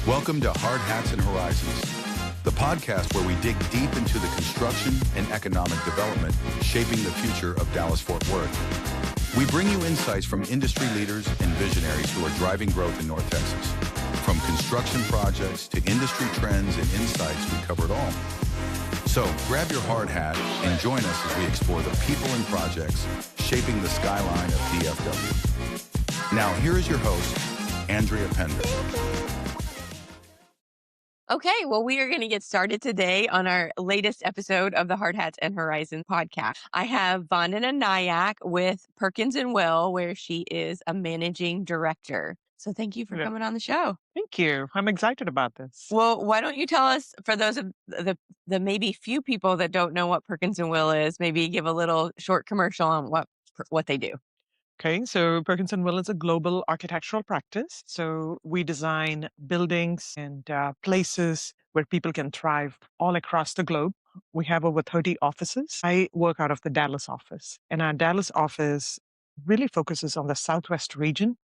Welcome to Hard Hats and Horizons, the podcast where we dig deep into the construction and economic development shaping the future of Dallas-Fort Worth. We bring you insights from industry leaders and visionaries who are driving growth in North Texas. From construction projects to industry trends and insights, we cover it all. So grab your hard hat and join us as we explore the people and projects shaping the skyline of DFW. Now, here is your host, Andrea Pender. Okay, well, we are going to get started today on our latest episode of the Hard Hats and Horizon podcast. I have Vandana Nayak with Perkins Will, where she is a managing director. So thank you for coming on the show. Thank you. I'm excited about this. Well, why don't you tell us, for those of the maybe few people that don't know what Perkins Will is, maybe give a little short commercial on what they do. Okay, so Perkins Will is a global architectural practice. So we design buildings and places where people can thrive all across the globe. We have over 30 offices. I work out of the Dallas office, and our Dallas office really focuses on the Southwest region,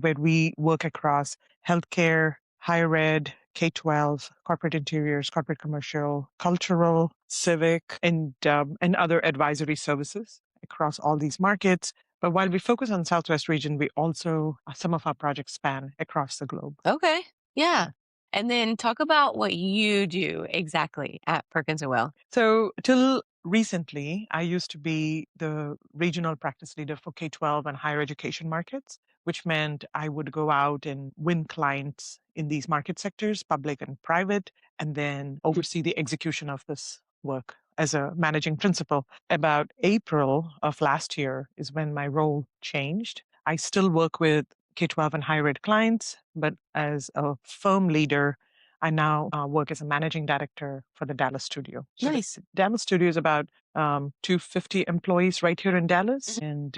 where we work across healthcare, higher ed, K-12, corporate interiors, corporate commercial, cultural, civic, and other advisory services across all these markets. But while we focus on Southwest region, we also, some of our projects span across the globe. Okay. Yeah. And then talk about what you do exactly at Perkins Will. So till recently, I used to be the regional practice leader for K-12 and higher education markets, which meant I would go out and win clients in these market sectors, public and private, and then oversee the execution of this work as a managing principal. About April of last year is when my role changed. I still work with K-12 and higher ed clients, but as a firm leader, I now work as a managing director for the Dallas studio. So Nice. the Dallas studio is about 250 employees right here in Dallas. And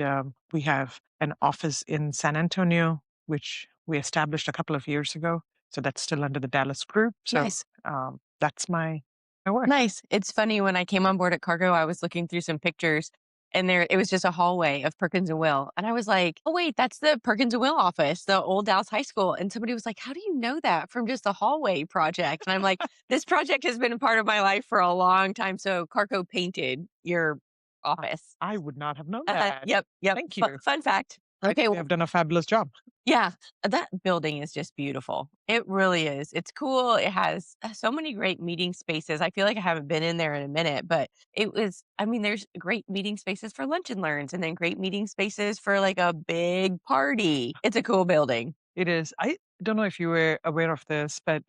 we have an office in San Antonio, which we established a couple of years ago. So that's still under the Dallas group. So Nice. That's my work. Nice. It's funny, when I came on board at Carrco, I was looking through some pictures, and it was just a hallway of Perkins Will. And I was like, oh, wait, that's the Perkins Will office, the old Dallas High School. And somebody was like, how do you know that from just a hallway project? And I'm like, this project has been a part of my life for a long time. So Carrco painted your office. I would not have known that. Yep. Thank you. Fun fact. Okay. They have done a fabulous job. Yeah, that building is just beautiful. It really is. It's cool. It has so many great meeting spaces. I feel like I haven't been in there in a minute, but there's great meeting spaces for lunch and learns, and then great meeting spaces for like a big party. It's a cool building. It is. I don't know if you were aware of this, but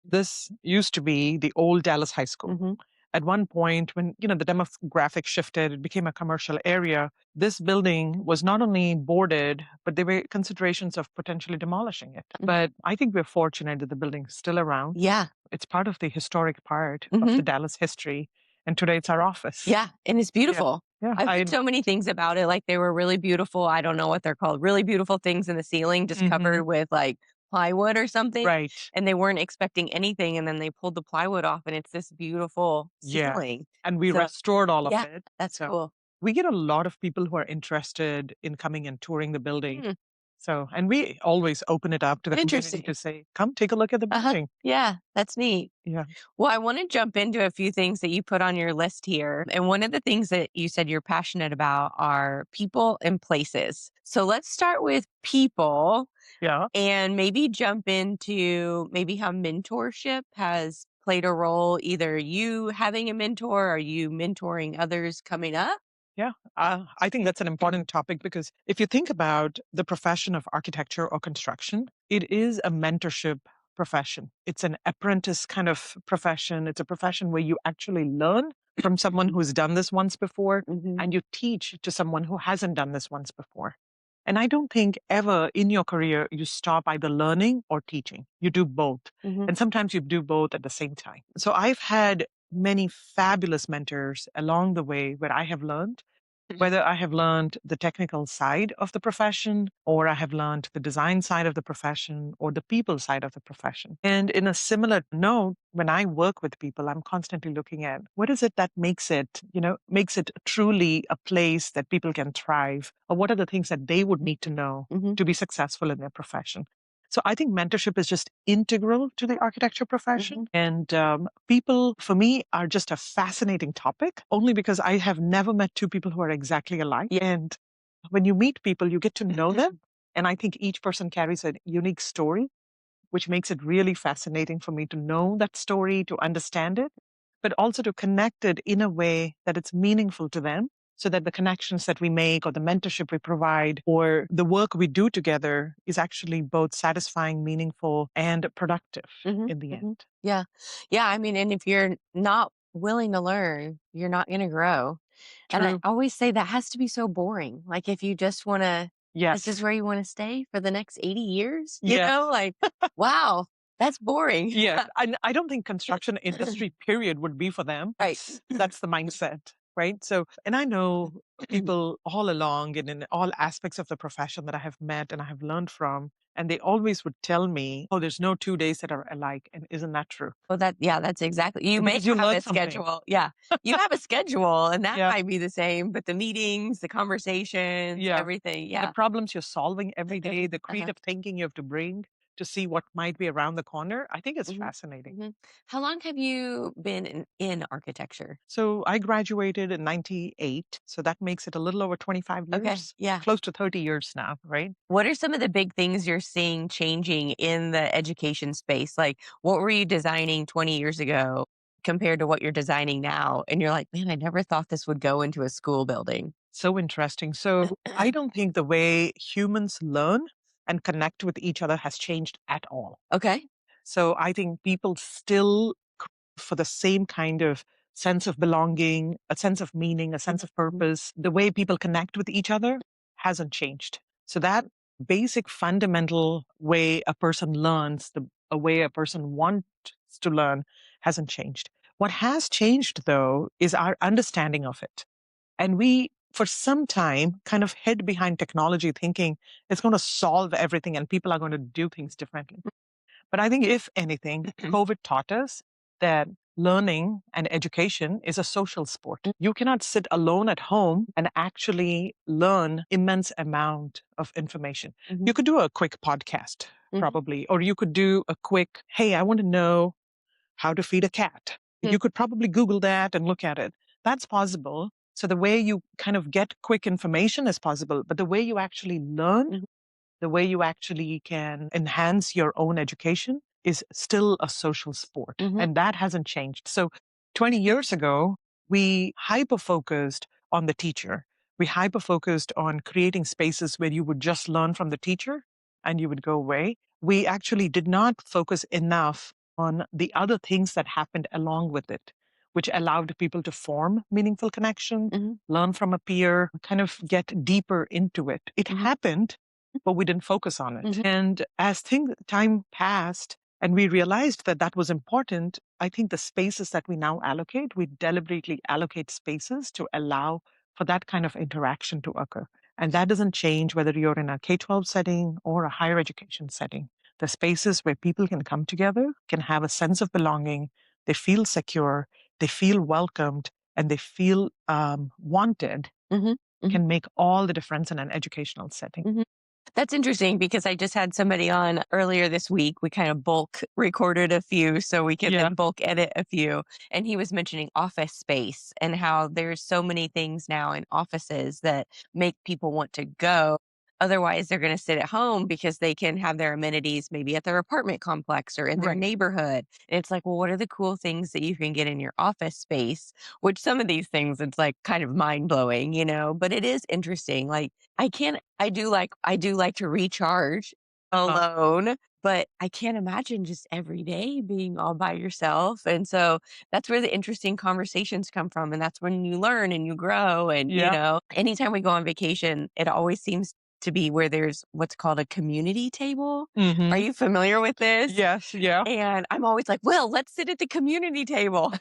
this used to be the old Dallas High School. Mm-hmm. At one point, when the demographic shifted, it became a commercial area. This building was not only boarded, but there were considerations of potentially demolishing it. Mm-hmm. But I think we're fortunate that the building is still around. Yeah. It's part of the historic part of the Dallas history. And today it's our office. Yeah. And it's beautiful. Yeah. I've heard so many things about it. Like, they were really beautiful. I don't know what they're called. Really beautiful things in the ceiling, just covered with like plywood or something. Right. And they weren't expecting anything. And then they pulled the plywood off, and it's this beautiful ceiling. And we restored all of it. That's cool. We get a lot of people who are interested in coming and touring the building. So, and we always open it up to the community to say, come take a look at the building. Yeah, that's neat. Yeah. Well, I want to jump into a few things that you put on your list here. And one of the things that you said you're passionate about are people and places. So let's start with people. Yeah. And maybe jump into maybe how mentorship has played a role, either you having a mentor or you mentoring others coming up. Yeah, I think that's an important topic, because if you think about the profession of architecture or construction, it is a mentorship profession. It's an apprentice kind of profession. It's a profession where you actually learn from someone who's done this once before, and you teach to someone who hasn't done this once before. And I don't think ever in your career you stop either learning or teaching. You do both. And sometimes you do both at the same time. So I've had many fabulous mentors along the way where I have learned, whether I have learned the technical side of the profession, or I have learned the design side of the profession, or the people side of the profession. And in a similar note, when I work with people, I'm constantly looking at what is it that makes it truly a place that people can thrive, or what are the things that they would need to know to be successful in their profession. So I think mentorship is just integral to the architecture profession. And people, for me, are just a fascinating topic, only because I have never met two people who are exactly alike. Yeah. And when you meet people, you get to know them. And I think each person carries a unique story, which makes it really fascinating for me to know that story, to understand it, but also to connect it in a way that it's meaningful to them, so that the connections that we make or the mentorship we provide or the work we do together is actually both satisfying, meaningful, and productive in the end. Yeah. Yeah. I mean, and if you're not willing to learn, you're not going to grow. And I True. always say that has to be so boring. Like, if you just want to, this is Yes. where you want to stay for the next 80 years, Yes. like, wow, that's boring. Yes. I don't think construction industry period would be for them. Right. That's the mindset. Right. So, and I know people all along and in all aspects of the profession that I have met and I have learned from, and they always would tell me, oh, there's no 2 days that are alike. And isn't that true? Well, yeah, that's exactly. You may Because you have learn a something. schedule. Yeah. You have a schedule, and that Yeah. might be the same, but the meetings, the conversations, Yeah. everything. The Yeah. problems you're solving every day, the Uh-huh. creative thinking you have to bring to see what might be around the corner, I think it's hmm fascinating. How long have you been in architecture? So I graduated in 98. So that makes it a little over 25 Okay. years, Yeah. close to 30 years now, right? What are some of the big things you're seeing changing in the education space? Like, what were you designing 20 years ago compared to what you're designing now? And you're like, man, I never thought this would go into a school building. So interesting. So I don't think the way humans learn and connect with each other has changed at all. Okay. So I think people still, for the same kind of sense of belonging, a sense of meaning, a sense of purpose, the way people connect with each other hasn't changed. So that basic fundamental way a person learns, a way a person wants to learn hasn't changed. What has changed though is our understanding of it. And we, for some time, kind of hid behind technology thinking it's going to solve everything and people are going to do things differently. But I think, if anything, COVID taught us that learning and education is a social sport. You cannot sit alone at home and actually learn immense amount of information. You could do a quick podcast, probably, or you could do a quick, hey, I want to know how to feed a cat. You could probably Google that and look at it. That's possible. So the way you kind of get quick information is possible, but the way you actually learn, the way you actually can enhance your own education is still a social sport. And that hasn't changed. So 20 years ago, we hyper focused on the teacher. We hyper focused on creating spaces where you would just learn from the teacher and you would go away. We actually did not focus enough on the other things that happened along with it, which allowed people to form meaningful connection, learn from a peer, kind of get deeper into it. It happened, but we didn't focus on it. And as time passed and we realized that that was important, I think the spaces that we now allocate, we deliberately allocate spaces to allow for that kind of interaction to occur. And that doesn't change whether you're in a K-12 setting or a higher education setting. The spaces where people can come together, can have a sense of belonging, they feel secure, they feel welcomed, and they feel wanted, can make all the difference in an educational setting. That's interesting because I just had somebody on earlier this week. We kind of bulk recorded a few so we could Yeah. then bulk edit a few. And he was mentioning office space and how there's so many things now in offices that make people want to go. Otherwise, they're going to sit at home because they can have their amenities maybe at their apartment complex or in their Right. neighborhood. And it's like, well, what are the cool things that you can get in your office space? Which some of these things, it's like kind of mind blowing, but it is interesting. Like, I do like to recharge alone, but I can't imagine just every day being all by yourself. And so that's where the interesting conversations come from. And that's when you learn and you grow. And, Yeah. anytime we go on vacation, it always seems to be where there's what's called a community table. Are you familiar with this? Yes. Yeah. And I'm always like, well, let's sit at the community table.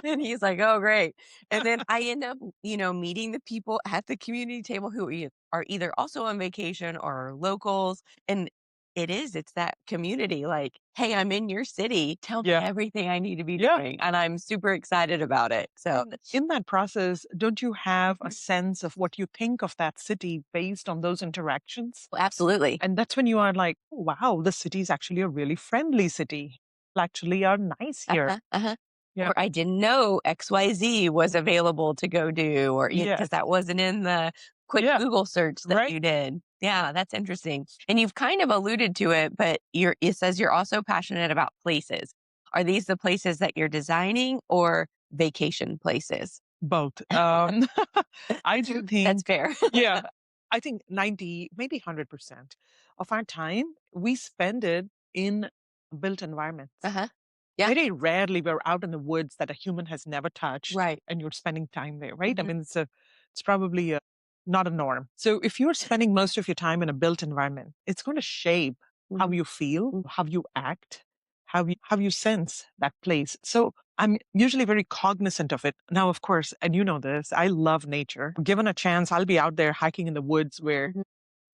And he's like, oh, great. And then I end up, meeting the people at the community table who are either also on vacation or are locals. And It is. It's that community like, "Hey, I'm in your city. Tell me Yeah. everything I need to be Yeah. doing." And I'm super excited about it. So, And in that process, don't you have a sense of what you think of that city based on those interactions? absolutely. And that's when you are like, "Oh, wow, the city is actually a really friendly city. People actually are nice here." Uh-huh, uh-huh. Yeah. Or I didn't know XYZ was available to go do, or because Yes. that wasn't in the quick Yeah. Google search that Right. you did. Yeah, that's interesting. And you've kind of alluded to it, but it says you're also passionate about places. Are these the places that you're designing or vacation places? Both. I do That's think, fair. yeah, I think 90, maybe 100% of our time, we spend it in built environments. Uh-huh. Yeah, Very rarely we're out in the woods that a human has never touched right. and you're spending time there, right? I Mhm, mean, it's probably not a norm. So if you're spending most of your time in a built environment, it's going to shape how mhm, you feel, mm, how you act, how you sense that place. So I'm usually very cognizant of it. Now, of course, and you know this, I love nature. Given a chance, I'll be out there hiking in the woods where mhm.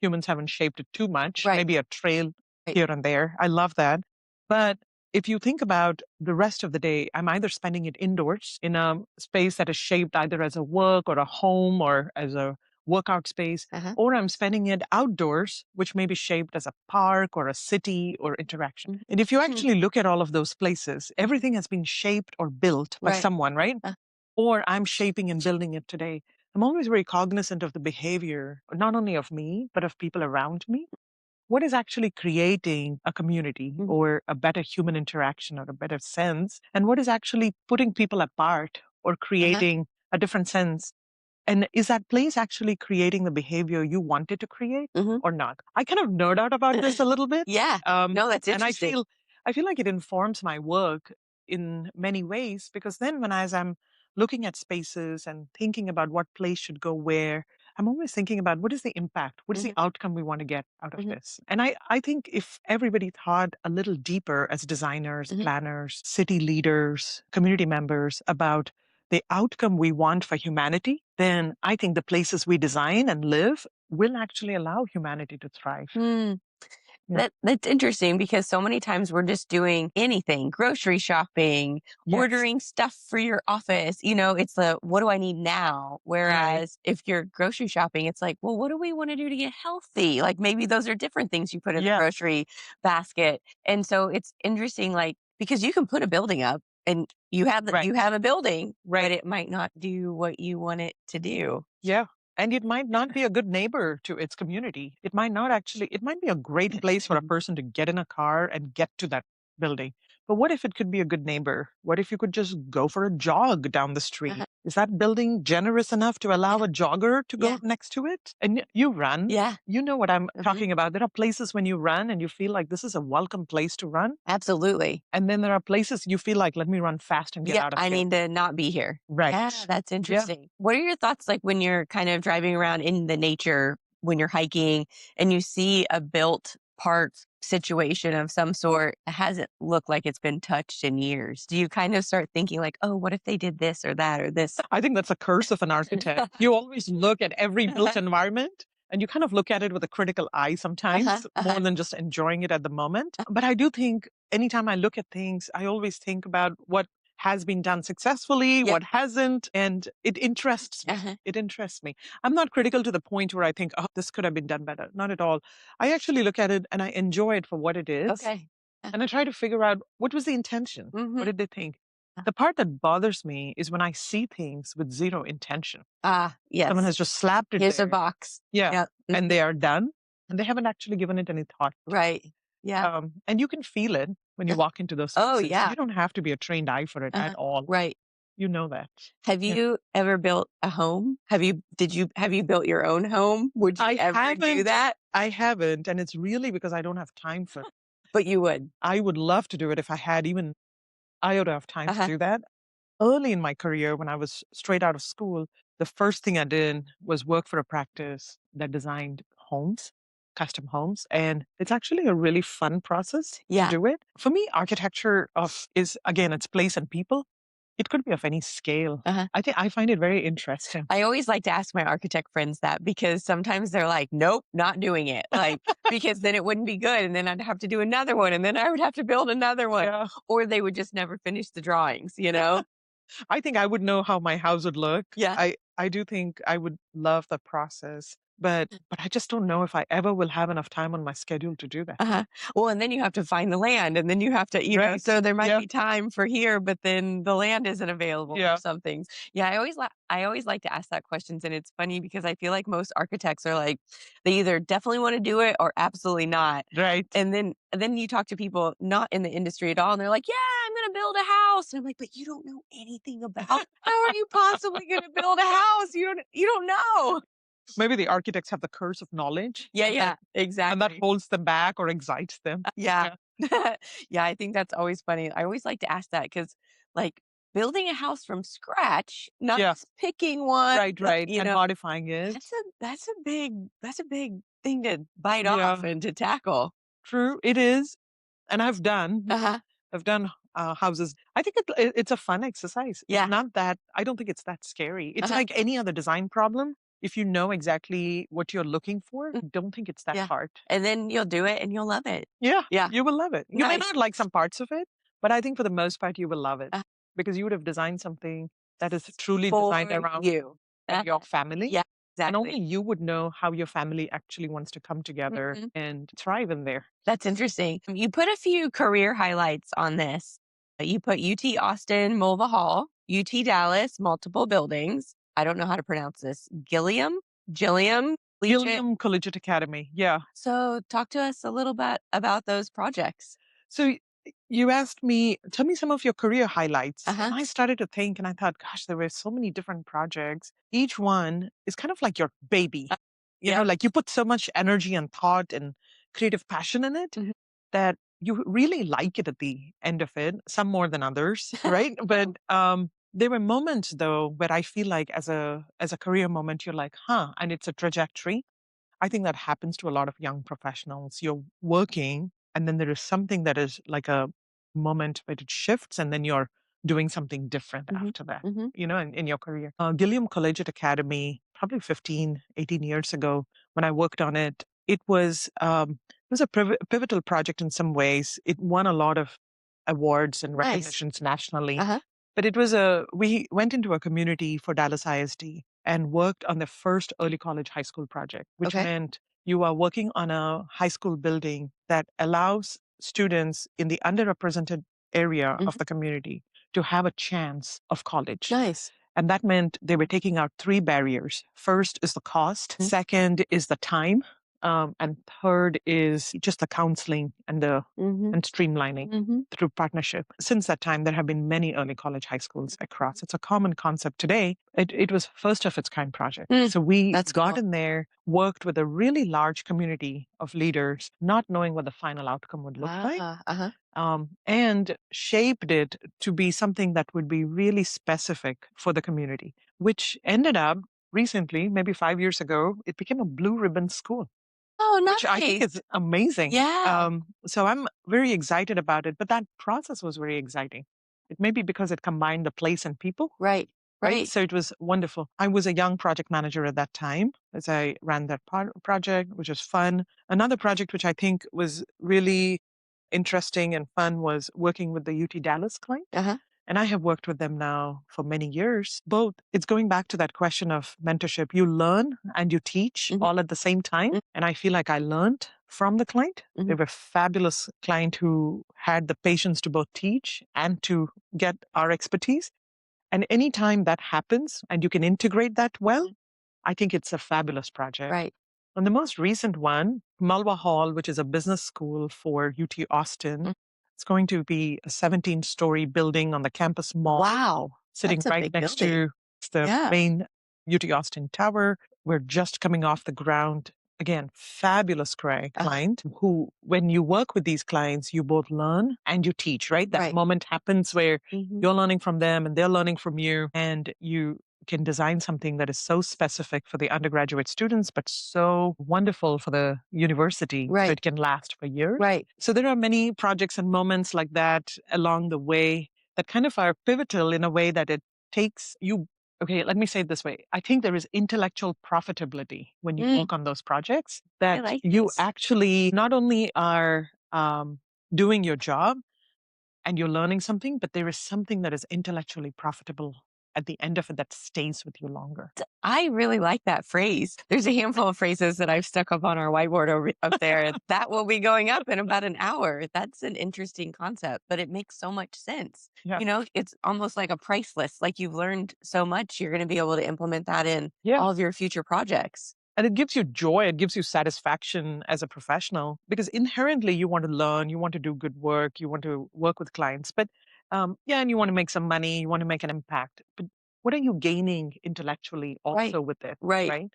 humans haven't shaped it too much, Right, maybe a trail right. here and there. I love that. But if you think about the rest of the day, I'm either spending it indoors in a space that is shaped either as a work or a home or as a workout space, Uh-huh. or I'm spending it outdoors, which may be shaped as a park or a city or interaction. Mhm, And if you mhm. actually look at all of those places, everything has been shaped or built by Right. someone, right? Uh, Or I'm shaping and building it today. I'm always very cognizant of the behavior, not only of me, but of people around me. What is actually creating a community mhm, or a better human interaction or a better sense? And what is actually putting people apart or uh-huh. creating a different sense? And is that place actually creating the behavior you wanted to create Mhm. or not? I kind of nerd out about this a little bit. Yeah. Um, No, that's and interesting. I feel like it informs my work in many ways because then as I'm looking at spaces and thinking about what place should go where, I'm always thinking about what is the impact? What is the Mhm, outcome we want to get out of mhm, this? And I think if everybody thought a little deeper as designers, mhm, planners, city leaders, community members about the outcome we want for humanity, then I think the places we design and live will actually allow humanity to thrive. hmm. Yeah. That's interesting because so many times we're just doing anything, grocery shopping, Yes. ordering stuff for your office. It's the what do I need now? Right. Whereas if you're grocery shopping, it's like, well, what do we want to do to get healthy? Like maybe those are different things you put in the Yeah. grocery basket. And so it's interesting, like, because you can put a building up and you Right. have a building, but Right. it might not do what you want it to do. Yeah. And it might not be a good neighbor to its community. It might not actually, it might be a great place for a person to get in a car and get to that building. But what if it could be a good neighbor? What if you could just go for a jog down the Uh-huh. street? Is that building generous enough to allow Yeah. a jogger to Yeah. go next to it? And you run. Yeah. You know what I'm Mhm. talking about. There are places when you run and you feel like this is a welcome place to run. Absolutely. And then there are places you feel like, let me run fast and get Yep, out of I here. need to not be here. Yeah, Right. that's Yeah. interesting. What are your thoughts like when you're kind of driving around in the nature, when you're hiking and you see a built park situation of some sort that hasn't looked like it's been touched in years? Do you kind of start thinking like, "Oh, what if they did this or that or this?" I think that's a curse of an architect. You always look at every built environment and you kind of look at it with a critical eye Uh-huh, sometimes, more uh-huh. than just enjoying it at the moment. But I do think anytime I look at things, I always think about what has been done successfully, Yep. what hasn't, and it interests me. Uh-huh. It interests me. I'm not critical to the point where I think, oh, this could have been done better. Not at all. I actually look at it and I enjoy it for what it is. Okay. And I try to figure out what was the intention? What Mhm. did they think? The part that bothers me is when I see things with zero intention. Ah, Someone yes. has just slapped it Here's a there. box. Yeah. Yep. And Mhm. they are done and they haven't actually given it any thought. Right. Yeah. And you can feel it when you Uh, walk into those Oh, spaces. yeah. You don't have to be a trained eye for it at Uh-huh. all. Right. You know that. Have Yeah. you ever built a home? Have you built your own home? Would you I ever do haven't. that? I haven't. And it's really because I don't have time for it. But you would. I would love to do it if I had even iota of time to Uh-huh. do that. Early in my career, when I was straight out of school, the first thing I did was work for a practice that designed homes, custom homes. And it's actually a really fun process to Yeah. do it. For me, architecture of is again, it's place and people. It could be of any scale. Uh-huh. I find it very interesting. I always like to ask my architect friends that because sometimes they're like, nope, not doing it. Like, because then it wouldn't be good. And then I'd have to do another one. And then I would have to build another one. Yeah. Or they would just never finish the drawings, you know? I think I would know how my house would look. Yeah. I do think I would love the process, but I just don't know if I ever will have enough time on my schedule to do that. Uh-huh. Well, and then you have to find the land and then you have to, Right. so there might Yeah. be time for here, but then the land isn't available Yeah. for some things. Yeah, I always like to ask that questions and it's funny because I feel like most architects are like they either definitely want to do it or absolutely not. Right. And then you talk to people not in the industry at all and they're like, "Yeah, I'm going to build a house." And I'm like, "But you don't know anything about how are you possibly going to build a house? You don't know." Maybe the architects have the curse of knowledge. Yeah, And that exactly. holds them back or excites them. Yeah. Yeah, I think that's always funny. I always like to ask that because, like, building a house from scratch, not Yeah. just picking one, Right. you And know, modifying it. that's a big thing to bite off Yeah. and to tackle. True. It is. And Uh-huh. I've done houses. I think it's a fun exercise. It's Yeah. not that, I don't think it's that scary. It's Uh-huh. like any other design problem. If you know exactly what you're looking for, Mm, I don't think it's that yeah. hard. And then you'll do it and you'll love it. Yeah, Yeah. you will love it. You may Nice. not like some parts of it, but I think for the most part, you will love it Uh, because you would have designed something that is truly for designed around you. your family. Yeah, And only exactly. you would know how your family actually wants to come together Mhm. and thrive in there. That's interesting. You put a few career highlights on this. You put UT Austin, Mulva Hall, UT Dallas, multiple buildings. I don't know how to pronounce this. Gilliam, Collegiate. Gilliam Collegiate Academy. Yeah. So talk to us a little bit about those projects. So you asked me, tell me some of your career highlights. Uh-huh. And I started to think and I thought, gosh, there were so many different projects. Each one is kind of like your baby. Yeah. Like you put so much energy and thought and creative passion in it Mhm. that you really like it at the end of it, some more than others, right? But there were moments though where I feel like as a career moment, you're like, huh, and it's a trajectory. I think that happens to a lot of young professionals. You're working, and then there is something that is like a moment where it shifts, and then you're doing something different Mhm. after that, Mhm. in your career. Gilliam Collegiate Academy, probably 15, 18 years ago, when I worked on it, it was a pivotal project in some ways. It won a lot of awards and Nice. recognitions nationally. Uh-huh. But we went into a community for Dallas ISD and worked on the first early college high school project, which Okay. meant you are working on a high school building that allows students in the underrepresented area of Mhm. the community to have a chance of college. Nice. And that meant they were taking out three barriers. First is the cost, Mhm. second is the time, and third is just the counseling Mhm. and streamlining Mhm. through partnership. Since that time, there have been many early college high schools across. It's a common concept today. It was first of its kind project. Mm, So we that's got cool. in there, worked with a really large community of leaders, not knowing what the final outcome would look like, Uh-huh. and shaped it to be something that would be really specific for the community, which ended up recently, maybe 5 years ago, it became a blue ribbon school, Oh, which I think nice. is amazing. Yeah. So I'm very excited about it, but that process was very exciting. It may be because it combined the place and people, Right. right? Right. So it was wonderful. I was a young project manager at that time as I ran that project, which was fun. Another project which I think was really interesting and fun was working with the UT Dallas client. Uh-huh. And I have worked with them now for many years. Both, it's going back to that question of mentorship. You learn and you teach Mhm. all at the same time. Mm, And I feel like I learned from the client. They mhm. were a fabulous client who had the patience to both teach and to get our expertise. And anytime that happens and you can integrate that well, Mhm. I think it's a fabulous project. Right. And the most recent one, Malwa Hall, which is a business school for UT Austin, Mm. it's going to be a 17-story building on the campus mall, Wow. sitting That's a right big next building. to the Yeah. main UT Austin tower. We're just coming off the ground. Again, fabulous Uh, client who, when you work with these clients, you both learn and you teach, right? That right. moment happens where Mhm. you're learning from them and they're learning from you, and you can design something that is so specific for the undergraduate students, but so wonderful for the university so Right. it can last for years. Right. So there are many projects and moments like that along the way that kind of are pivotal in a way that it takes you. Okay, let me say it this way. I think there is intellectual profitability when you work on those projects, that like you this. actually not only are doing your job and you're learning something, but there is something that is intellectually profitable at the end of it that stays with you longer. I really like that phrase. There's a handful of phrases that I've stuck up on our whiteboard up there. That will be going up in about an hour. That's an interesting concept, but it makes so much sense. Yeah. You know, it's almost like a price list. Like you've learned so much, you're going to be able to implement that in Yeah. all of your future projects. And it gives you joy, it gives you satisfaction as a professional, because inherently you want to learn, you want to do good work, you want to work with clients. But yeah, and you want to make some money, you want to make an impact. But what are you gaining intellectually Right. also with it? Right. Right.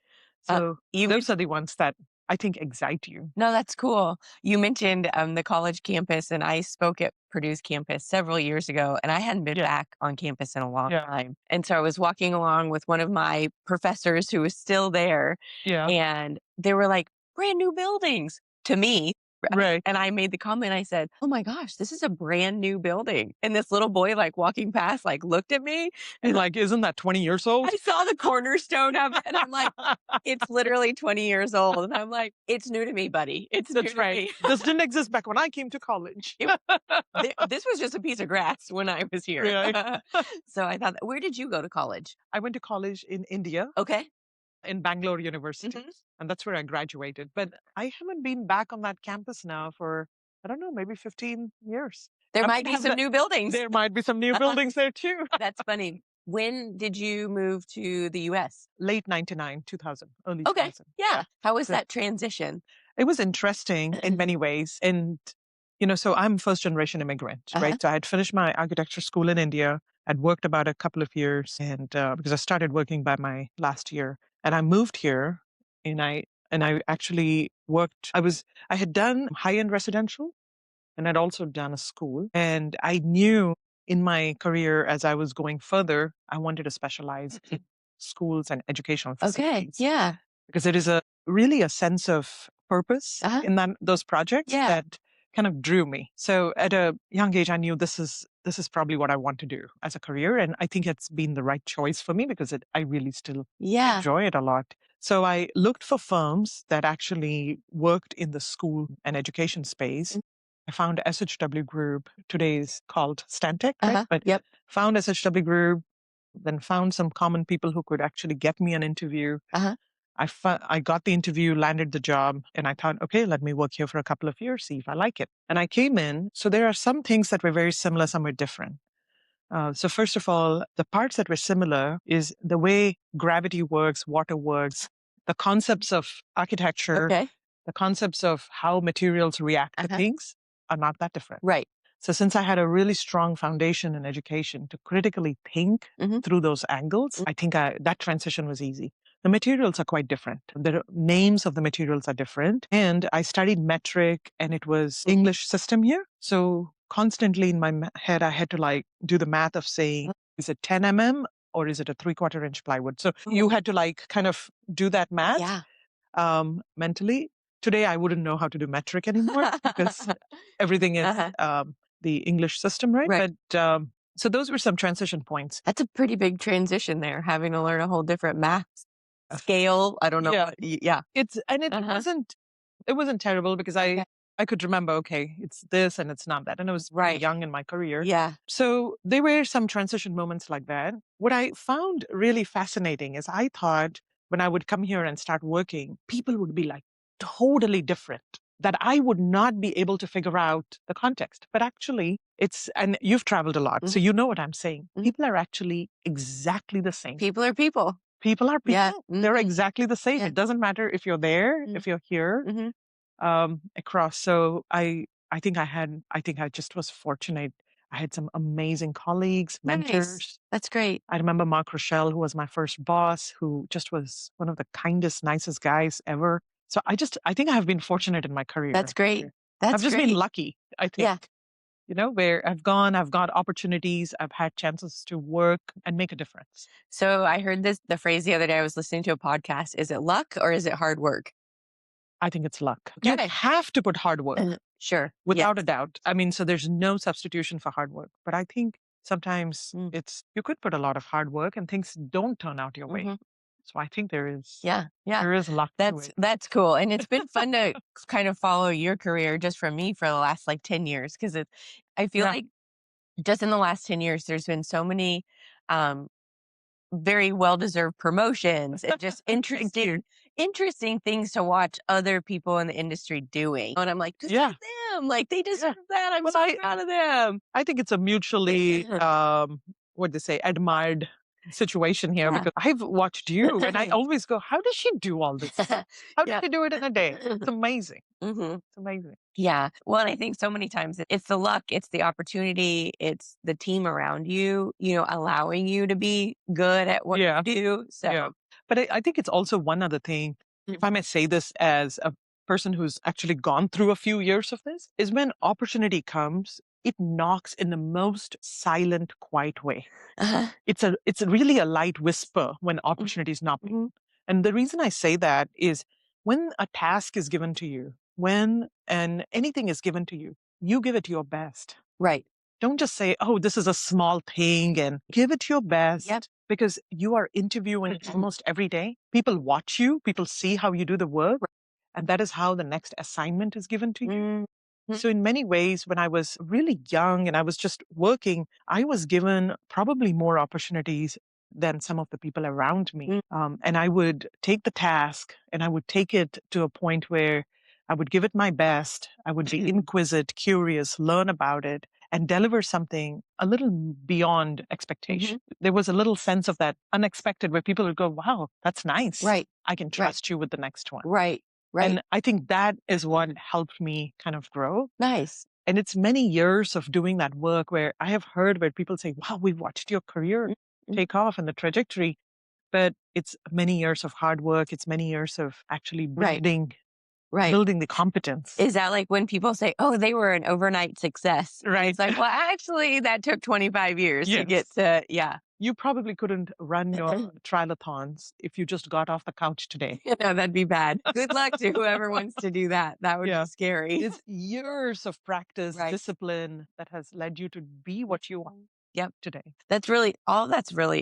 So You those are the ones that I think excite you. No, that's cool. You mentioned the college campus, and I spoke at Purdue's campus several years ago, and I hadn't been Yeah. back on campus in a long Yeah. time. And so I was walking along with one of my professors who was still there, Yeah. and they were like, brand new buildings to me. Right. And I made the comment, I said, oh my gosh, this is a brand new building. And this little boy, like walking past, like looked at me And and like, isn't that 20 years old? I saw the cornerstone of it, and I'm like, it's literally 20 years old. And I'm like, it's new to me, buddy. It's new That's to right. me. This didn't exist back when I came to college. This was just a piece of grass when I was here. Really? So I thought, where did you go to college? I went to college in India, Okay. in Bangalore University. Mhm. And that's where I graduated. But I haven't been back on that campus now for, I don't know, maybe 15 years. There I might be have some that- new buildings. There might be some new buildings there too. That's funny. When did you move to the US? Late 99, 2000, early Okay. 2000. Yeah. How was So that transition? it was interesting in many ways. And, so I'm first generation immigrant, right? So I had finished my architecture school in India. I'd worked about a couple of years, and because I started working by my last year, and I moved here, and I actually worked. I had done high end residential, and I'd also done a school, and I knew in my career as I was going further, I wanted to specialize in schools and educational Okay. facilities, Yeah. because it is really a sense of purpose in those projects Yeah. that kind of drew me. So at a young age, I knew this is probably what I want to do as a career, and I think it's been the right choice for me because I really still Yeah. enjoy it a lot. So I looked for firms that actually worked in the school and education space. I found SHW Group, today is called Stantec, right? But Yep. found SHW Group, then found some common people who could actually get me an interview. I got the interview, landed the job, and I thought, okay, let me work here for a couple of years, see if I like it. And I came in. So there are some things that were very similar, some were different. So first of all, the parts that were similar is the way gravity works, water works, the concepts of architecture, Okay. the concepts of how materials react to things are not that different. Right. So since I had a really strong foundation in education to critically think through those angles, I think that transition was easy. The materials are quite different. The names of the materials are different. And I studied metric, and it was English system here. So constantly in my head, I had to do the math of saying, is it 10 mm or is it a 3/4 inch plywood? So you had to kind of do that math mentally. Today, I wouldn't know how to do metric anymore because everything is the English system, right? But so those were some transition points. That's a pretty big transition there, having to learn a whole different math scale. I don't know. Yeah. It wasn't terrible because I could remember, okay, it's this and it's not that. And I was pretty young in my career. Yeah. So there were some transition moments like that. What I found really fascinating is I thought when I would come here and start working, people would be totally different, that I would not be able to figure out the context. But actually, and you've traveled a lot, so you know what I'm saying. People are actually exactly the same. People are people. People are people. Yeah. They're exactly the same. It doesn't matter if you're there, if you're here, across. So I think I just was fortunate. I had some amazing colleagues, mentors. Nice. That's great. I remember Mark Rochelle, who was my first boss, who just was one of the kindest, nicest guys ever. So I think I have been fortunate in my career. That's great. I've just been lucky, I think. Yeah. Where I've got opportunities, I've had chances to work and make a difference. So I heard the phrase the other day. I was listening to a podcast. Is it luck or is it hard work? I think it's luck. Okay. You have to put hard work. Sure. Without a doubt. I mean, so there's no substitution for hard work. But I think Sometimes Mm. you could put a lot of hard work and things don't turn out your way. Mhm. So I think Yeah, yeah. there is luck to it. That's cool, and it's been fun to kind of follow your career just from me for the last, like, 10 years because I feel Yeah. like just in the last 10 years, there's been so many, um, very well-deserved promotions and just Thank you. interesting things to watch other people in the industry doing, and I'm like, "Good Yeah. for them, like, they deserve Yeah. that, I'm Well, so proud of them." I think it's a mutually, what they say, admired situation here Yeah. because I've watched you and I always go, how does she do all this stuff? How does Yeah. she do it in a day? It's amazing. Mhm. It's amazing. Yeah. Well, and I think so many times it's the luck, it's the opportunity, it's the team around you, allowing you to be good at what Yeah. you do. Yeah. So, But I think it's also one other thing, if I may say this as a person who's actually gone through a few years of this, is when opportunity comes, it knocks in the most silent, quiet way. uh-huh. It's really a light whisper when Mhm, opportunity is knocking. mhm. And the reason I say that is when a task is given to you, when anything is given to you give it your best. Right. Don't just say, oh, this is a small thing and give it your Yep. best because you are interviewing almost every day. People watch you, people see how you do the work, Right. and that is how the next assignment is given to you. Mhm. So, in many ways, when I was really young and I was just working, I was given probably more opportunities than some of the people around me. Mm, And I would take the task and I would take it to a point where I would give it my best. I would be inquisitive, curious, learn about it, and deliver something a little beyond expectation. mhm. There was a little sense of that unexpected where people would go, wow, that's nice. Right. I can Right. trust you with the next one. Right. Right. And I think that is what helped me kind of grow. Nice. And it's many years of doing that work where I have heard where people say, wow, we watched your career Mm, mm. take off and the trajectory. But it's many years of hard work. It's many years of actually Right. Right. building the competence. Is that like when people say, "Oh, they were an overnight success?" And Right. it's like, well, actually, that took 25 years to get Yes. to, yeah. You probably couldn't run your triathlons if you just got off the couch today. No, that'd be bad. Good luck to whoever wants to do that. That would be Yeah. scary. It's years of practice, Right. discipline that has led you to be what you are Yep. today. That's really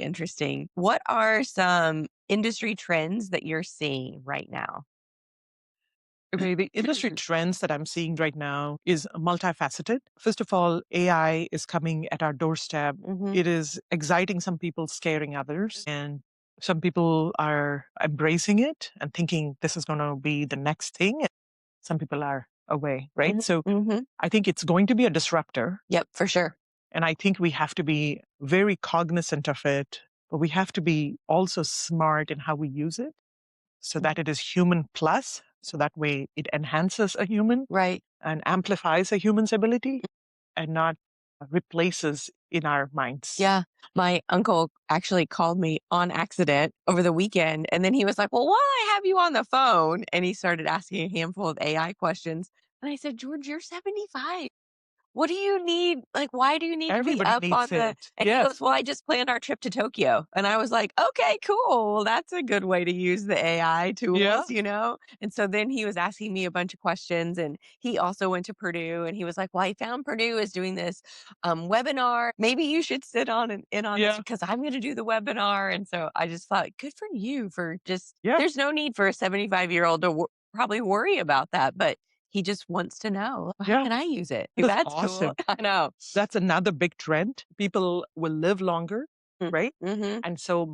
interesting. What are some industry trends that you're seeing right now? Okay, the industry trends that I'm seeing right now is multifaceted. First of all, AI is coming at our doorstep. Mhm. It is exciting some people, scaring others. And some people are embracing it and thinking this is going to be the next thing. And some people are away, right? Mhm. So Mhm. I think it's going to be a disruptor. Yep, for sure. And I think we have to be very cognizant of it, but we have to be also smart in how we use it so that it is human plus. So that way it enhances a human Right. and amplifies a human's ability and not replaces in our minds. Yeah. My uncle actually called me on accident over the weekend. And then he was like, "Well, while I have you on the phone," and he started asking a handful of AI questions. And I said, "George, you're 75. What do you need? Like, why do you need to be Everybody up on needs the?" it. And he Yes. goes, "Well, I just planned our trip to Tokyo." And I was like, "Okay, cool. Well, that's a good way to use the AI Yeah. tools." And so then he was asking me a bunch of questions and he also went to Purdue and he was like, "Well, I found Purdue is doing this webinar. Maybe you should sit on in on this Yeah. because I'm going to do the webinar." And so I just thought, good for you for just, Yeah. there's no need for a 75-year-old to probably worry about that, but he just wants to know, how Yeah. can I use it? That's That's awesome. cool. I know. That's another big trend. People will live longer, right? Mm-hmm. And so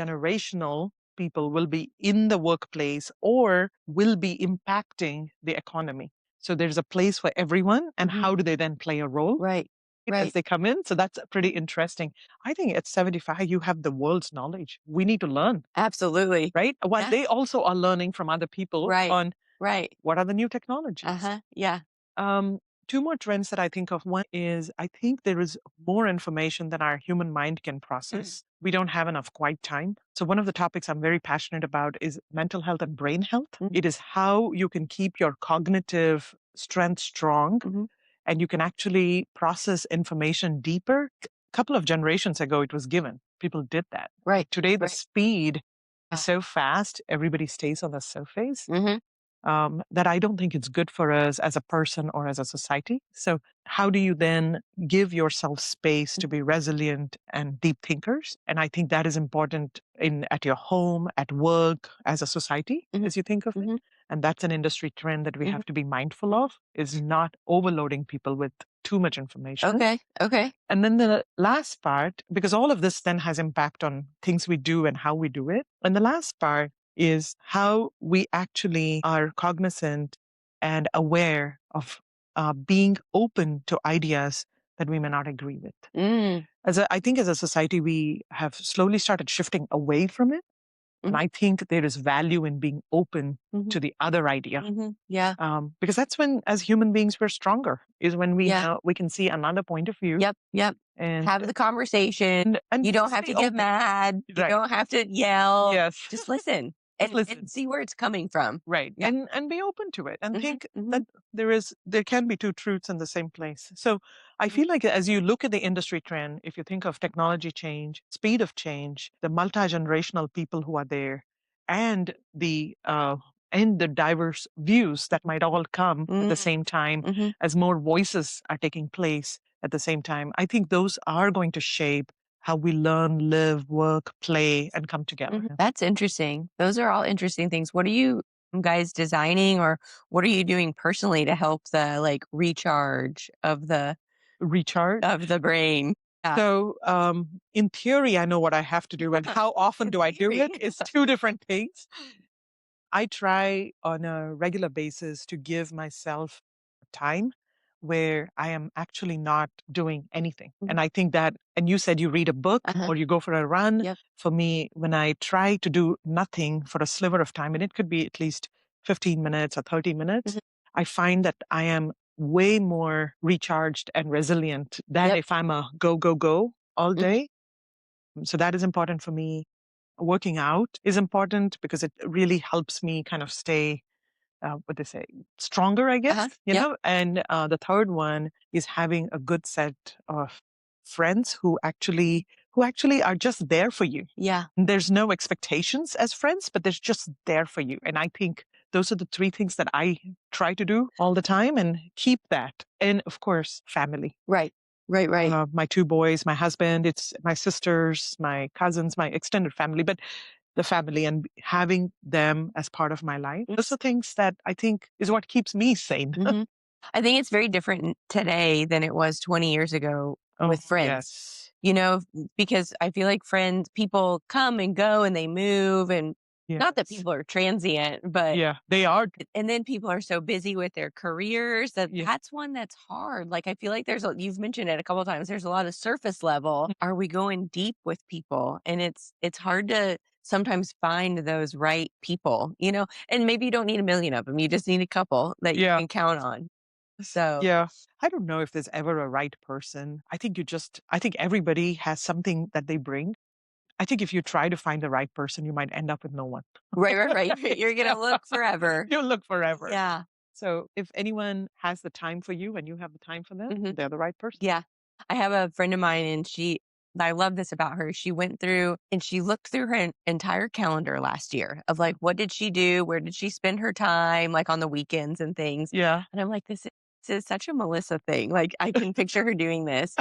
multi-generational people will be in the workplace or will be impacting the economy. So there's a place for everyone. And Mm-hmm. how do they then play a role Right. as Right. they come in? So that's pretty interesting. I think at 75, you have the world's knowledge. We need to learn, Absolutely. right? While Yeah. they also are learning from other people Right. on Right. what are the new technologies. Uh-huh. Yeah. Um, Two more trends that I think of. One is I think there is more information than our human mind can process. We don't have enough quiet time. So, one of the topics I'm very passionate about is mental health and brain health. Mhm. It is how you can keep your cognitive strength strong Mm-hmm. and you can actually process information deeper. A couple of generations ago, it was given. People did that. Right. Today, the Right. speed Yeah. is so fast, everybody stays on the surface. Mm-hmm. that I don't think it's good for us as a person or as a society. So, how do you then give yourself space to be resilient and deep thinkers? And I think that is important in at your home, at work, as a society, Mhm. as you think of it. Mhm. And that's an industry trend that we Mhm. have to be mindful of, is not overloading people with too much information. Okay. Okay. And then the last part, because all of this then has impact on things we do and how we do it. And the last part is how we actually are cognizant and aware of being open to ideas that we may not agree with. Mm. I think as a society, we have slowly started shifting away from it. And Mhm. I think there is value in being open Mhm. to the other idea. Yeah. Because that's when, as human beings, we're stronger, is when Yeah. we can see another point of view Yep. Yep. and Have the conversation. and You don't just have be to get open. mad. You Right. don't have to yell. Yes. Just listen Just and listen. see where it's coming from. Right. Yeah. And be open to it and Mhm. think that Mhm. there can be two truths in the same place. So I Mhm. feel like as you look at the industry trend, if you think of technology change, speed of change, the multi-generational people who are there, and the diverse views that might all come at the Mm. same time Mhm. as more voices are taking place at the same time, I think those are going to shape how we learn, live, work, play, and come together. Mhm. That's interesting. Those are all interesting things. What are you guys designing or what are you doing personally to help the like recharge Recharge. of the brain? Yeah. So, in theory, I know what I have to do, and how often In do I do theory. it is two different things. I try on a regular basis to give myself time where I am actually not doing anything. Mhm. And I think that, and you said you read a book Uh-huh. or you go for a run. Yep. For me, when I try to do nothing for a sliver of time, and it could be at least 15 minutes or 30 minutes, Mhm. I find that I am way more recharged and resilient than Yep. if I'm a go, go, go all Mhm. day. So that is important for me. Working out is important because it really helps me kind of stay, what they say, stronger, I Uh-huh. guess, Yep. And the third one is having a good set of friends who actually are just there for you. Yeah. There's no expectations as friends, but they're just there for you. And I think those are the three things that I try to do all the time and keep that. And of course, family. Right. Right. Right. My two boys, my husband, it's my sisters, my cousins, my extended family, but the family and having them as part of my life. Those are things that I think is what keeps me sane. Mm-hmm. I think it's very different today than it was 20 years ago Oh, with friends. yes. Because I feel like people come and go and they move and not that Yes. people are transient, but Yeah, they are. and then people are so busy with their careers that Yeah. that's one that's hard. Like I feel like you've mentioned it a couple of times. There's a lot of surface level. Are we going deep with people? And it's hard to sometimes find those right people, and maybe you don't need a million of them. You just need a couple that you Yeah. can count on. So, Yeah. I don't know if there's ever a right person. I think everybody has something that they bring. I think if you try to find the right person, you might end up with no one. right, right, right. You're going to look forever. You'll look forever. Yeah. So if anyone has the time for you and you have the time for them, Mhm. they're the right person. Yeah. I have a friend of mine and I love this about her. She went through and she looked through her entire calendar last year of like, what did she do? Where did she spend her time? Like on the weekends and things. Yeah. And I'm like, this is such a Melissa thing. Like I can picture her doing this.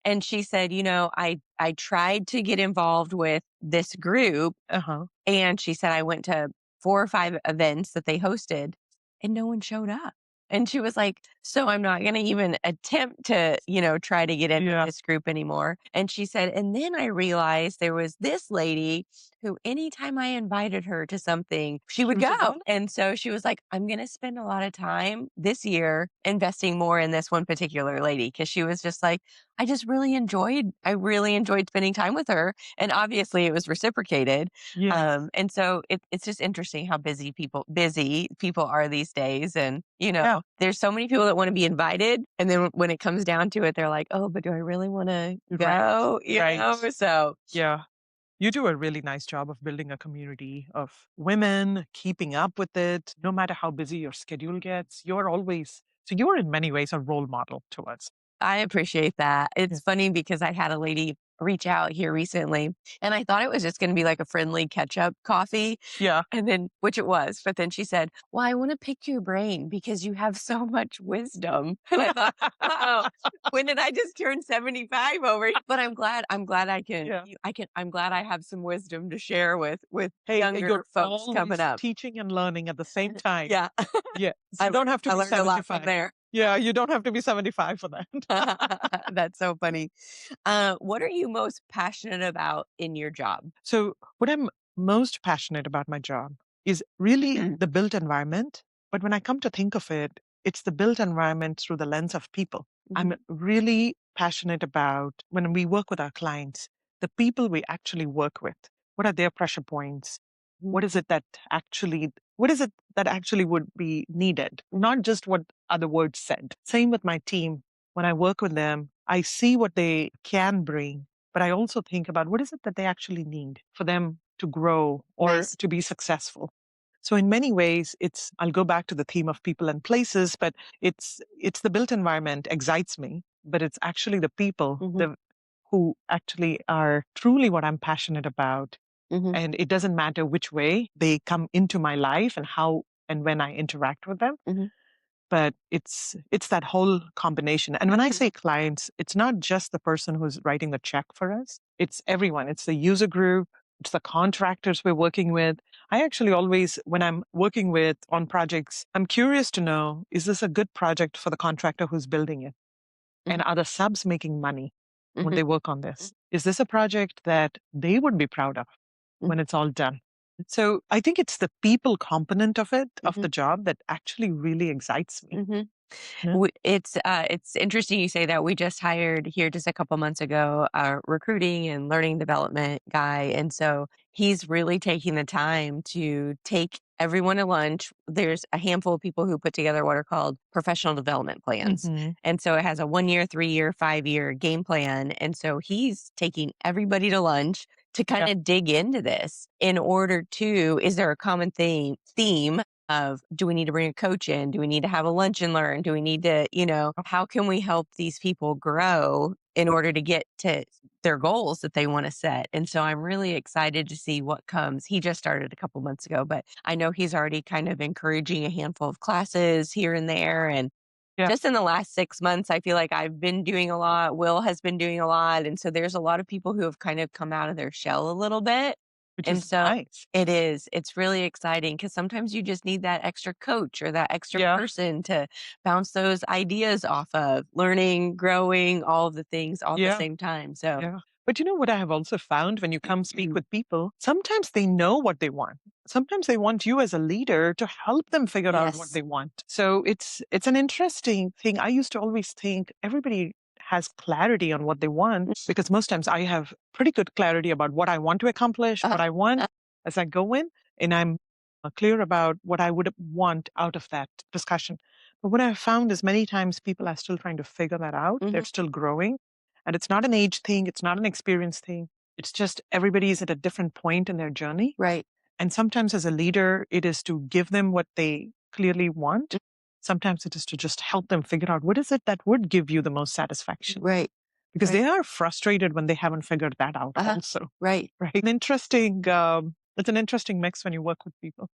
And she said, I tried to get involved with this group. Uh-huh. And she said, I went to 4 or 5 events that they hosted and no one showed up. And she was like, so I'm not going to even attempt to, try to get into Yeah. this group anymore. And she said, and then I realized there was this lady who anytime I invited her to something, she would She would go. go. And so she was like, I'm going to spend a lot of time this year investing more in this one particular lady. Cause she was just like, I really enjoyed spending time with her. And obviously it was reciprocated. Yeah. And so it's just interesting how busy people are these days. And, Yeah. there's so many people that want to be invited. And then when it comes down to it, they're like, oh, but do I really want to Right. go? Right. So Yeah. You do a really nice job of building a community of women, keeping up with it, no matter how busy your schedule gets. You're in many ways a role model to us. I appreciate that. It's funny because I had a lady reach out here recently, and I thought it was just going to be like a friendly catch up coffee. Yeah. And then, which it was, but then she said, "Well, I want to pick your brain because you have so much wisdom." And I thought, "Oh, when did I just turn 75 over?" But I'm glad Yeah. I'm glad I have some wisdom to share with Hey, younger you're folks coming always up. teaching and learning at the same time. Yeah, Yes. I You don't learned, have to I be learned a lot from 75. there. Yeah, you don't have to be 75 for that. That's so funny. What are you most passionate about in your job? So, what I'm most passionate about my job is really Mhm, the built environment. But when I come to think of it, it's the built environment through the lens of people. I'm mhm, really passionate about when we work with our clients, the people we actually work with. What are their pressure points? mhm, What is it that what is it that actually would be needed? Not just what other words said. Same with my team. When I work with them, I see what they can bring, but I also think about what is it that they actually need for them to grow or nice. to be successful. So in many ways, I'll go back to the theme of people and places, but it's the built environment excites me, but it's actually the people, Mhm, the who actually are truly what I'm passionate about. mhm, And it doesn't matter which way they come into my life and how and when I interact with them, mhm, but it's that whole combination. And when I say clients, it's not just the person who's writing the check for us. It's everyone. It's the user group, it's the contractors we're working with. I actually always, when I'm working with on projects, I'm curious to know, is this a good project for the contractor who's building it? And mhm, are the subs making money when mhm, they work on this? Is this a project that they would be proud of mhm, when it's all done? So I think it's the people component of it, of mhm, the job, that actually really excites me. mhm. Yeah. It's interesting you say that. We just hired here just a couple months ago a recruiting and learning development guy, and so he's really taking the time to take everyone to lunch. There's a handful of people who put together what are called professional development plans, Mhm. and so it has a 1 year, 3 year, 5 year game plan, and so he's taking everybody to lunch to kind Yeah. of dig into this in order to, is there a common theme of, do we need to bring a coach in? Do we need to have a lunch and learn? Do we need to, how can we help these people grow in order to get to their goals that they want to set? And so I'm really excited to see what comes. He just started a couple months ago, but I know he's already kind of encouraging a handful of classes here and there. And Yeah. just in the last 6 months, I feel like I've been doing a lot. Will has been doing a lot. And so there's a lot of people who have kind of come out of their shell a little bit. Which And is so nice. it's really exciting because sometimes you just need that extra coach or that extra Yeah. person to bounce those ideas off of, learning, growing, all of the things all at the Yeah. same time. So, Yeah. But you know what I have also found when you come speak with people, sometimes they know what they want. Sometimes they want you as a leader to help them figure out what yes. they want. So it's an interesting thing. I used to always think everybody has clarity on what they want because most times I have pretty good clarity about what I want to accomplish, Uh, what I want uh, as I go in, and I'm clear about what I would want out of that discussion. But what I've found is many times people are still trying to figure that out. They're mhm, still growing. And it's not an age thing, it's not an experience thing. It's just everybody's at a different point in their journey. right. And sometimes as a leader, it is to give them what they clearly want. Sometimes it is to just help them figure out what is it that would give you the most satisfaction. Right. Because Right. they are frustrated when they haven't figured that out Uh-huh. also. Right. Right. It's an interesting mix when you work with people.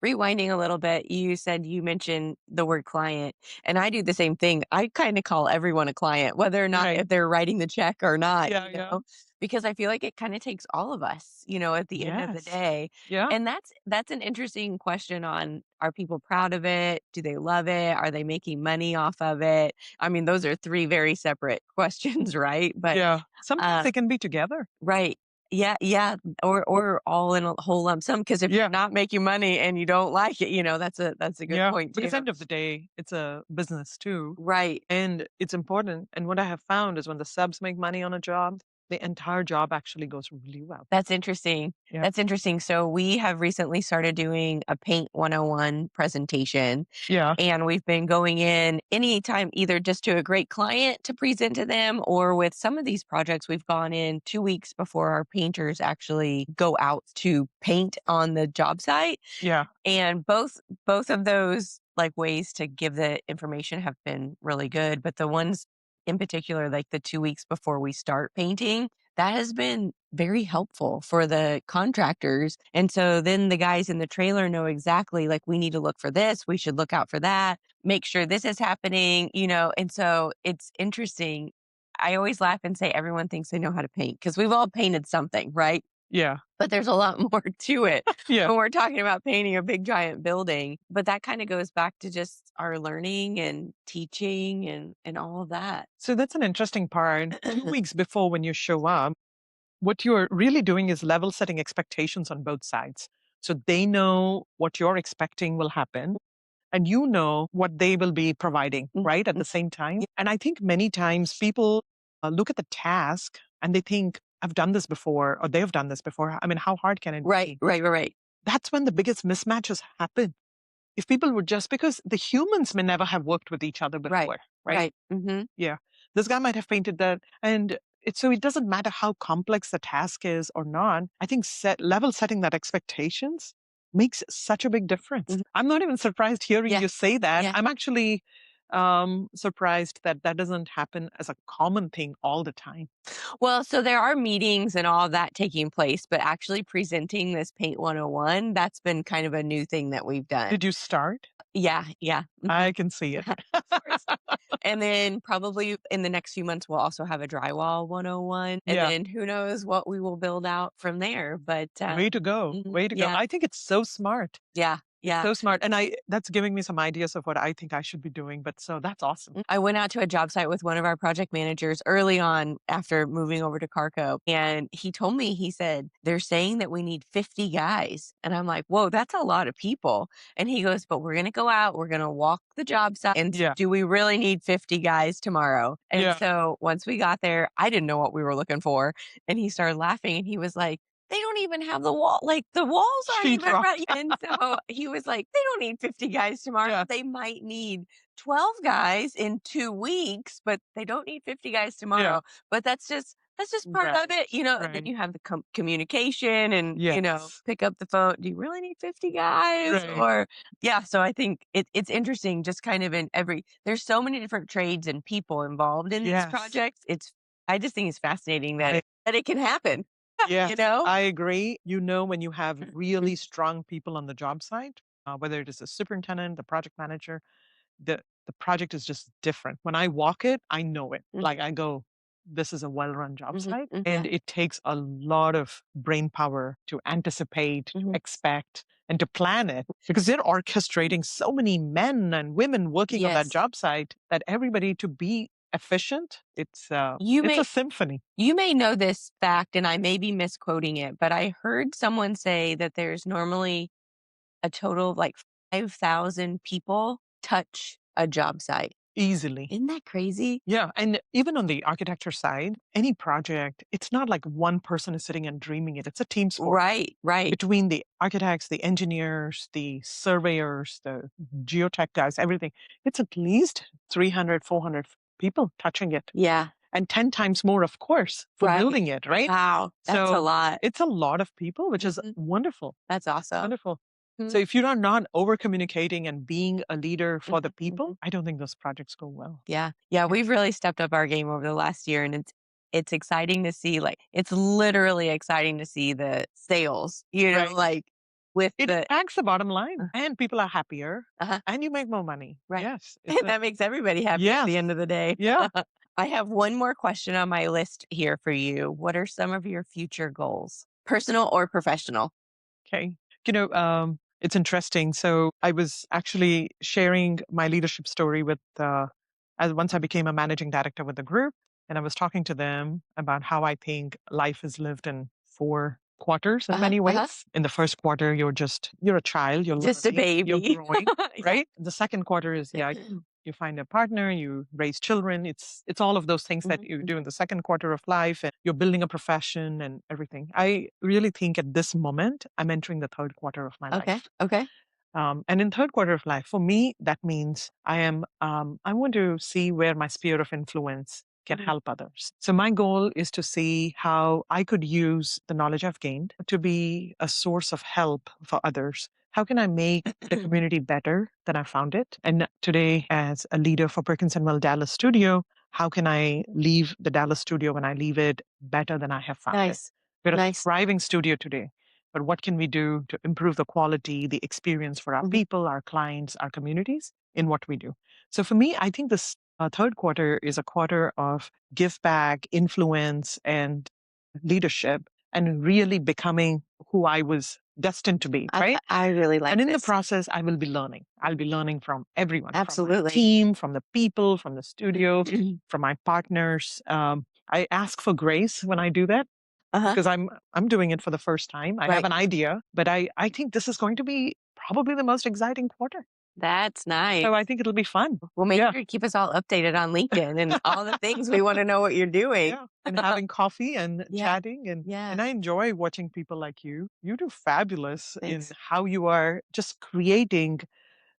Rewinding a little bit, you mentioned the word client, and I do the same thing. I kind of call everyone a client, whether or not Right. if they're writing the check or not, Yeah, yeah. because I feel like it kind of takes all of us, at the end of the Yes. day. Yeah. And that's an interesting question on, are people proud of it? Do they love it? Are they making money off of it? I mean, those are three very separate questions, right? But Yeah. Sometimes uh they can be together. right. Yeah, yeah, or all in a whole lump sum. Because if you're Yeah. not making money and you don't like it, that's a good Yeah, point because too. end of the day, it's a business too. Right. And it's important. And what I have found is when the subs make money on a job, the entire job actually goes really well. That's interesting. Yeah. That's interesting. So we have recently started doing a Paint 101 presentation, Yeah. and we've been going in anytime, either just to a great client to present to them, or with some of these projects, we've gone in 2 weeks before our painters actually go out to paint on the job site. Yeah. And both of those, like, ways to give the information have been really good, but the ones in particular, like the 2 weeks before we start painting, that has been very helpful for the contractors. And so then the guys in the trailer know exactly like we need to look for this, we should look out for that, make sure this is happening, and so it's interesting. I always laugh and say everyone thinks they know how to paint because we've all painted something, right? Yeah. But there's a lot more to it Yeah. when we're talking about painting a big giant building. But that kind of goes back to just our learning and teaching and all of that. So that's an interesting part. 2 weeks before when you show up, what you're really doing is level setting expectations on both sides. So they know what you're expecting will happen and you know what they will be providing, right, at the same time. And I think many times people look at the task and they think, I've done this before or they've done this before. I mean, how hard can it Right, be? right. That's when the biggest mismatches happen. If people would just, because the humans may never have worked with each other before, right? Right. Mm-hmm. Yeah. This guy might have painted that. And so it doesn't matter how complex the task is or not. I think level setting that expectations makes such a big difference. Mhm. I'm not even surprised hearing Yeah. you say that. Yeah. I'm actually surprised that that doesn't happen as a common thing all the time. Well, so there are meetings and all of that taking place, but actually presenting this Paint 101, that's been kind of a new thing that we've done. Did you start? Yeah, yeah. I can see it. Of course. And then probably in the next few months, we'll also have a drywall 101. And Yeah. then who knows what we will build out from there. But Way to go. Way to go. yeah, I think it's so smart. yeah, It's yeah. so smart. And that's giving me some ideas of what I think I should be doing. But so that's awesome. I went out to a job site with one of our project managers early on after moving over to Carco. And he told me, he said, they're saying that we need 50 guys. And I'm like, whoa, that's a lot of people. And he goes, but we're going to go out, we're going to walk the job site. And Yeah. do we really need 50 guys tomorrow? And Yeah. so once we got there, I didn't know what we were looking for. And he started laughing and he was like, they don't even have the wall. Like the walls aren't Sheet even rock. ready. And so he was like, they don't need 50 guys tomorrow. Yeah. They might need 12 guys in 2 weeks, but they don't need 50 guys tomorrow. Yeah. But that's just part of Right. it, and then Right. you have the communication and, Yes. pick up the phone. Do you really need 50 guys? Right. Or yeah, so I think it's interesting just kind of in there's so many different trades and people involved in these Yes. projects. I just think it's fascinating I- that it can happen. Yes. You know? I agree. When you have really strong people on the job site, whether it is a superintendent, the project manager, the project is just different. When I walk it, I know it. Mhm. Like I go, this is a well-run job Mhm, site. mhm. And it takes a lot of brain power to anticipate, to Mhm. expect, and to plan it because they're orchestrating so many men and women working on that Yes. job site that everybody to be efficient, it's You it's may a symphony. You may know this fact, and I may be misquoting it, but I heard someone say that there's normally a total of like 5,000 people touch a job site. Easily. Isn't that crazy? Yeah. And even on the architecture side, any project, it's not like one person is sitting and dreaming it. It's a team sport. Right. Between the architects, the engineers, the surveyors, the geotech guys, everything. It's at least 300, 400 people touching it. Yeah. And 10 times more, of course, for Right. building it, right? Wow. That's a So lot. it's a lot of people, which is Mhm. wonderful. That's awesome. Wonderful. Mhm. So if you're not over communicating and being a leader for the Mhm, people, mhm. I don't think those projects go well. Yeah. Yeah. We've really stepped up our game over the last year, and it's exciting to see, like, it's literally exciting to see the sales, Right. like with It the, impacts the bottom line uh, and people are happier uh-huh. and you make more money. Right. Yes. It's That makes everybody happy at the yes. end of the day. Yeah. I have one more question on my list here for you. What are some of your future goals, personal or professional? Okay. It's interesting. So I was actually sharing my leadership story with, as once I became a managing director with the group, and I was talking to them about how I think life is lived in 4 quarters in many ways. In the first quarter, you're a child, you're Just a learning, you're baby. growing, Yeah. right? The second quarter is, yeah, you find a partner, you raise children. It's all of those things that Mhm, you do in the second quarter of life, and you're building a profession and everything. I really think at this moment I'm entering the third quarter of my Okay. life. Okay. And in third quarter of life, for me, that means I want to see where my sphere of influence can Mhm. help others. So my goal is to see how I could use the knowledge I've gained to be a source of help for others. How can I make the community better than I found it? And today, as a leader for Perkins Will Dallas Studio, how can I leave the Dallas studio when I leave it better than I have found it? Nice. We're a Nice. thriving studio today, but what can we do to improve the quality, the experience for our people, our clients, our communities in what we do? So for me, I think this third quarter is a quarter of give back, influence, and leadership, and really becoming who I was destined to be, right? I really like And in the this. process, I will be learning. I'll be learning from everyone, from my Absolutely. team, from the people, from the studio, from my partners. I ask for grace when I do that Uh-huh. because I'm doing it for the first time. I have Right. an idea, but I think this is going to be probably the most exciting quarter. That's nice. So I think it'll be fun. Well, make Yeah. sure to keep us all updated on LinkedIn and all the things we want to know what you're doing. Yeah. And having coffee and Yeah. chatting and Yeah. I enjoy watching people like you. You do fabulous Thanks. in how you are just creating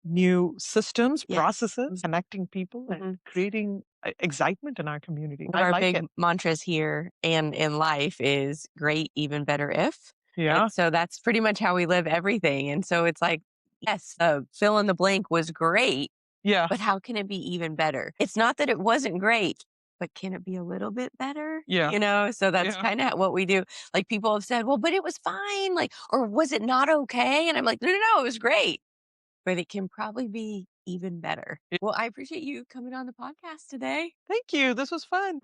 new systems, Yes. processes, connecting people, and creating excitement in our community. One of I our like big it. mantras here and in life is great, even better if. Yeah. And so that's pretty much how we live everything. And so it's like, yes, fill in the blank was great, Yeah. but how can it be even better? It's not that it wasn't great, but can it be a little bit better? Yeah. So that's Yeah. kind of what we do. Like people have said, well, but it was fine. Like, or was it not okay? And I'm like, no, no, no, it was great, but it can probably be even better. Yeah. Well, I appreciate you coming on the podcast today. Thank you. This was fun.